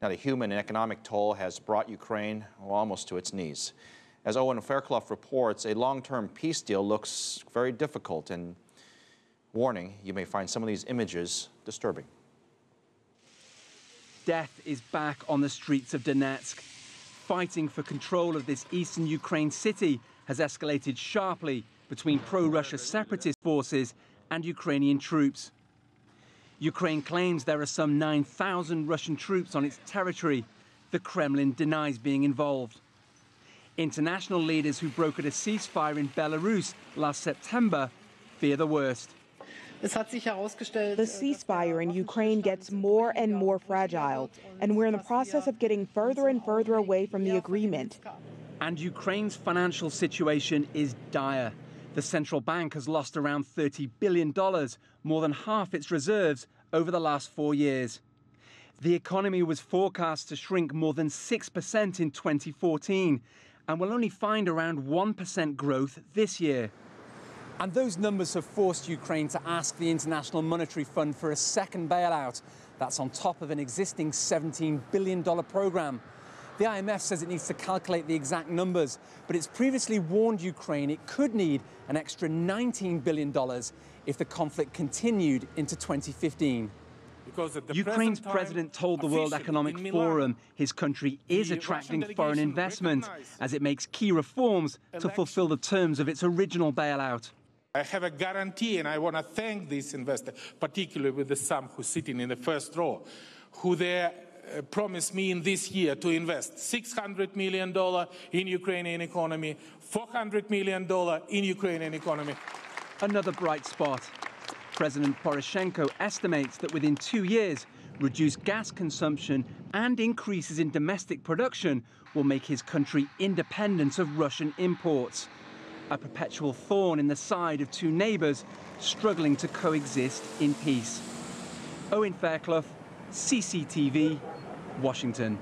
Now, the human and economic toll has brought Ukraine almost to its knees. As Owen Fairclough reports, a long-term peace deal looks very difficult, and warning, you may find some of these images disturbing. Death is back on the streets of Donetsk. Fighting for control of this eastern Ukraine city has escalated sharply between pro-Russia separatist forces and Ukrainian troops. Ukraine claims there are some 9,000 Russian troops on its territory. The Kremlin denies being involved. International leaders who brokered a ceasefire in Belarus last September fear the worst. The ceasefire in Ukraine gets more and more fragile, and we're in the process of getting further and further away from the agreement. And Ukraine's financial situation is dire. The central bank has lost around $30 billion, more than half its reserves, over the last 4 years. The economy was forecast to shrink more than 6% in 2014, and will only find around 1% growth this year. And those numbers have forced Ukraine to ask the International Monetary Fund for a second bailout. That's on top of an existing $17 billion programme. The IMF says it needs to calculate the exact numbers, but it's previously warned Ukraine it could need an extra $19 billion if the conflict continued into 2015. Ukraine's president told the World Economic Forum his country is attracting foreign investment as it makes key reforms to fulfill the terms of its original bailout. I have a guarantee, and I want to thank these investors, particularly with the some who are sitting in the first row, who they promised me in this year to invest $600 million in Ukrainian economy, $400 million in Ukrainian economy. Another bright spot. President Poroshenko estimates that within 2 years, reduced gas consumption and increases in domestic production will make his country independent of Russian imports. A perpetual thorn in the side of two neighbours struggling to coexist in peace. Owen Fairclough, CCTV, Washington.